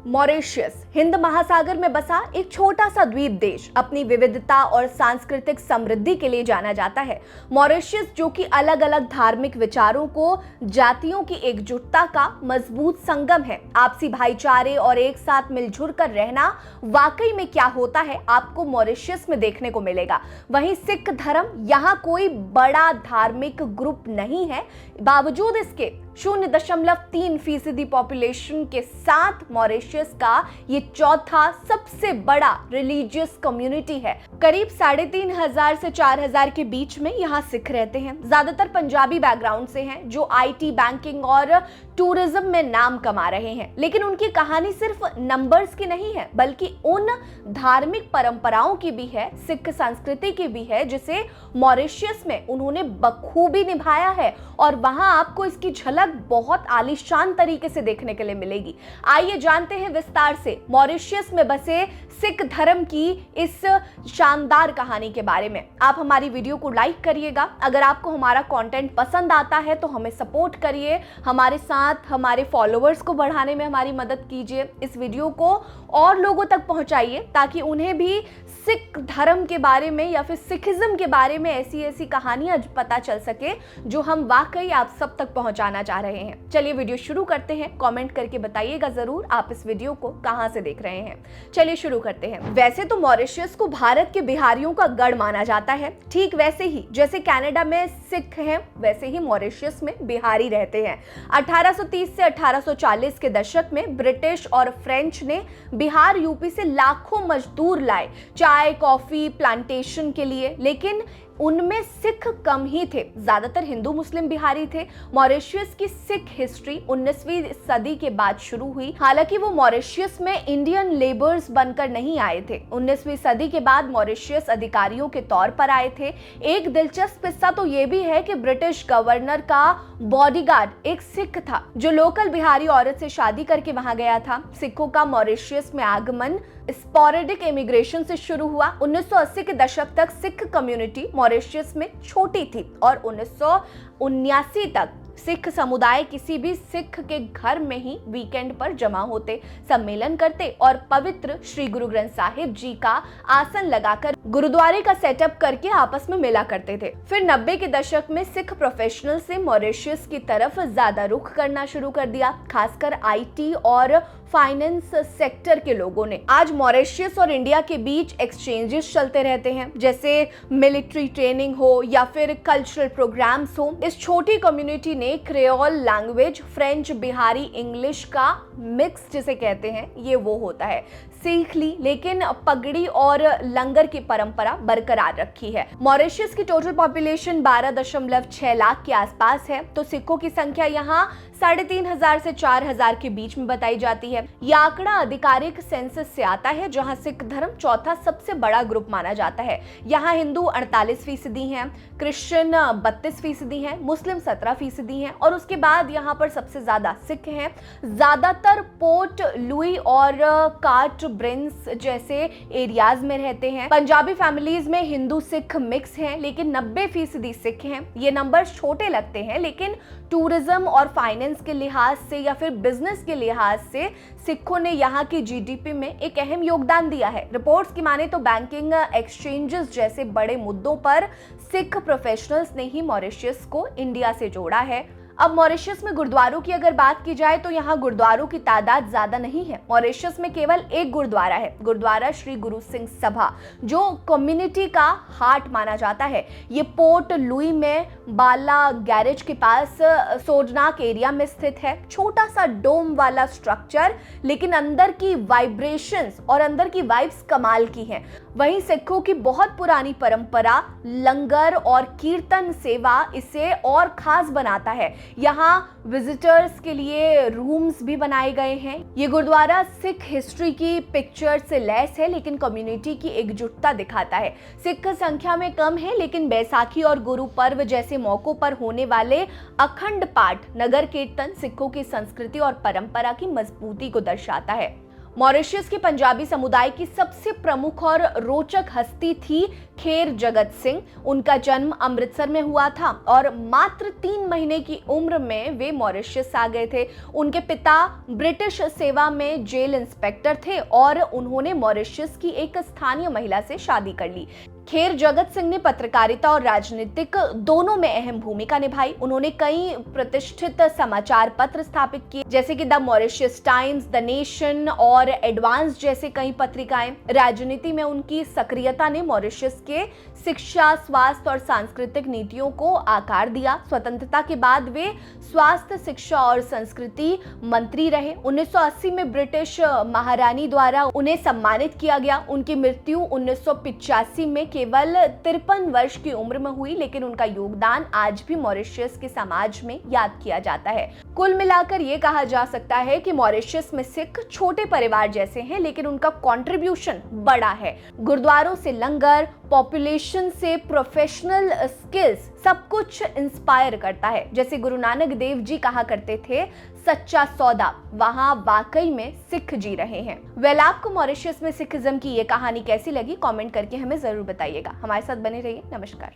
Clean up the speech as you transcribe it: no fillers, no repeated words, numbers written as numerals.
Mauritius Hind महासागर में बसा एक छोटा सा द्वीप देश अपनी विविधता और सांस्कृतिक समृद्धि के लिए जाना जाता है। मॉरिशस जो कि अलग अलग धार्मिक विचारों को जातियों की एकजुटता का मजबूत संगम है। आपसी भाईचारे और एक साथ मिलजुल कर रहना वाकई में क्या होता है आपको मॉरिशस में देखने को मिलेगा। वहीं सिख धर्म यहाँ कोई बड़ा धार्मिक ग्रुप नहीं है, बावजूद इसके 0.3% पॉपुलेशन के साथ मॉरिशस का ये चौथा सबसे बड़ा रिलीजियस कम्युनिटी है। करीब 3,500 से 4,000 के बीच में यहाँ सिख रहते हैं। ज्यादातर पंजाबी बैकग्राउंड से हैं जो आईटी, बैंकिंग और टूरिज्म में नाम कमा रहे हैं। लेकिन उनकी कहानी सिर्फ नंबर्स की नहीं है, बल्कि उन धार्मिक परंपराओं की भी है, सिख संस्कृति की भी है, जिसे मॉरिशस में उन्होंने बखूबी निभाया है और वहां आपको इसकी झलक बहुत आलीशान तरीके से देखने के लिए मिलेगी। आइए जानते हैं विस्तार से मॉरिशस में बसे सिख धर्म की इस शानदार कहानी के बारे में। आप हमारी वीडियो को लाइक करिएगा। अगर आपको हमारा कंटेंट पसंद आता है तो हमें सपोर्ट करिए, हमारे साथ हमारे फॉलोअर्स को बढ़ाने में हमारी मदद कीजिए। इस वीडियो को और लोगों तक पहुंचाइए ताकि उन्हें भी सिख धर्म के बारे में या फिर सिखिज्म के बारे में ऐसी कहानियां पता चल सके जो हम वाकई आप सब तक पहुंचाना चाह रहे हैं। चलिए वीडियो शुरू करते हैं। कमेंट करके बताइएगा जरूर आप इस वीडियो को कहां से देख रहे हैं। चलिए शुरू करते हैं। वैसे तो मॉरिशस को भारत के बिहारियों का गढ़ माना जाता है। ठीक वैसे ही जैसे कनाडा में सिख हैं, वैसे ही मॉरिशस में बिहारी रहते हैं। 1830 से 1840 के दशक में ब्रिटिश और फ्रेंच ने बिहार, यूपी से लाखों मजदूर लाए चाय, कॉफी प्लांटेशन के लिए, लेकिन उनमें सिख कम ही थे। ज्यादातर हिंदू मुस्लिम बिहारी थे। मॉरिशस की सिख हिस्ट्री 19वीं सदी के बाद शुरू हुई। हालांकि वो मॉरिशस में इंडियन लेबर्स बनकर नहीं आए थे। 19वीं सदी के बाद मॉरिशस अधिकारियों के तौर पर आए थे। एक दिलचस्प किस्सा तो ये भी है कि ब्रिटिश गवर्नर का बॉडीगार्ड एक सिख था जो लोकल बिहारी औरत से शादी करके वहां गया था। सिखों का मॉरिशस में आगमन स्पोरेडिक इमिग्रेशन से शुरू हुआ। 1980 के दशक तक सिख कम्युनिटी मॉरिशस में छोटी थी और 1979 तक सिख समुदाय किसी भी सिख के घर में ही वीकेंड पर जमा होते, सम्मेलन करते और पवित्र श्री गुरु ग्रंथ साहिब जी का आसन लगाकर गुरुद्वारे का सेटअप करके आपस में मिला करते थे। फिर 90 के दशक में सिख प्रोफेशनल से मॉरिशस की तरफ ज्यादा रुख करना शुरू कर दिया, खासकर आईटी और फाइनेंस सेक्टर के लोगों ने। आज मॉरिशस और इंडिया के बीच एक्सचेंजेस चलते रहते हैं, जैसे मिलिट्री ट्रेनिंग हो या फिर कल्चरल प्रोग्राम्स हो। इस छोटी कम्युनिटी ने creole language, French, Bihari, English का मिक्स जिसे कहते हैं, ये वो होता है, सीख ली, लेकिन पगड़ी और लंगर की परंपरा बरकरार रखी है। मॉरिशस की टोटल पॉपुलेशन 12.6 लाख के आसपास है, तो सिखों की संख्या यहाँ 3,500 से 4,000 के बीच में बताई जाती है। यह आंकड़ा आधिकारिक सेंसस से आता है, जहां सिख धर्म चौथा सबसे बड़ा ग्रुप माना जाता है। यहाँ हिंदू 48% हैं, क्रिश्चियन 32% हैं, मुस्लिम 17% हैं और उसके बाद यहाँ पर सबसे ज्यादा सिख हैं। ज्यादातर पोर्ट लुई और कार्ट ब्रिंस जैसे एरियाज में रहते हैं। पंजाबी फैमिलीज में हिंदू सिख मिक्स हैं, लेकिन 90% सिख हैं। ये नंबर छोटे लगते हैं, लेकिन टूरिज्म और फाइनेंस के लिहाज से या फिर बिजनेस के लिहाज से सिखों ने यहाँ की जीडीपी में एक अहम योगदान दिया है। रिपोर्ट्स की माने तो बैंकिंग, एक्सचेंजेस जैसे बड़े मुद्दों पर सिख प्रोफेशनल्स ने ही मॉरिशस को इंडिया से जोड़ा है। अब मॉरिशस में गुरुद्वारों की अगर बात की जाए तो यहाँ गुरुद्वारों की तादाद ज्यादा नहीं है। मॉरिशस में केवल एक गुरुद्वारा है, गुरुद्वारा श्री गुरु सिंह सभा, जो कम्युनिटी का हार्ट माना जाता है। ये पोर्ट लुई में बाला गैरेज के पास सोजनाक एरिया में स्थित है। छोटा सा डोम वाला स्ट्रक्चर, लेकिन अंदर की वाइब्रेशंस और अंदर की वाइब्स कमाल की हैं। वहीं सिखों की बहुत पुरानी परंपरा लंगर और कीर्तन सेवा इसे और खास बनाता है। यहाँ विजिटर्स के लिए रूम्स भी बनाए गए हैं। ये गुरुद्वारा सिख हिस्ट्री की पिक्चर से लैस है, लेकिन कम्युनिटी की एकजुटता दिखाता है। सिख संख्या में कम है, लेकिन बैसाखी और गुरु पर्व जैसे मौकों पर होने वाले अखंड पाठ, नगर कीर्तन सिखों की संस्कृति और परंपरा की मजबूती को दर्शाता है। मॉरिशस के पंजाबी समुदाय की सबसे प्रमुख और रोचक हस्ती थी खेर जगत सिंह। उनका जन्म अमृतसर में हुआ था और मात्र 3 महीने की उम्र में वे मॉरिशस आ गए थे। उनके पिता ब्रिटिश सेवा में जेल इंस्पेक्टर थे और उन्होंने मॉरिशस की एक स्थानीय महिला से शादी कर ली। खेर जगत सिंह ने पत्रकारिता और राजनीतिक दोनों में अहम भूमिका निभाई। उन्होंने कई प्रतिष्ठित समाचार पत्र स्थापित किए, जैसे कि the Mauritius times, the nation और एडवांस जैसे कई पत्रिकाएं। राजनीति में उनकी सक्रियता ने मॉरिशस के शिक्षा, स्वास्थ्य और सांस्कृतिक नीतियों को आकार दिया। स्वतंत्रता के बाद वे स्वास्थ्य, शिक्षा और संस्कृति मंत्री रहे। 1980 में ब्रिटिश महारानी द्वारा उन्हें सम्मानित किया गया। उनकी मृत्यु 1985 में केवल 53 वर्ष की उम्र में हुई, लेकिन उनका योगदान आज भी मॉरिशस के समाज में याद किया जाता है। कुल मिलाकर ये कहा जा सकता है कि मॉरिशस में सिख छोटे परिवार जैसे हैं, लेकिन उनका कंट्रीब्यूशन बड़ा है। गुरुद्वारों से लंगर, पॉपुलेशन से प्रोफेशनल स्किल्स, सब कुछ इंस्पायर करता है। जैसे गुरु नानक देव जी कहा करते थे, सच्चा सौदा वहां वाकई में सिख जी रहे हैं। वेल, आपको मॉरिशस में सिखिज्म की ये कहानी कैसी लगी? कमेंट करके हमें जरूर बताइएगा। हमारे साथ बने रहिए। नमस्कार।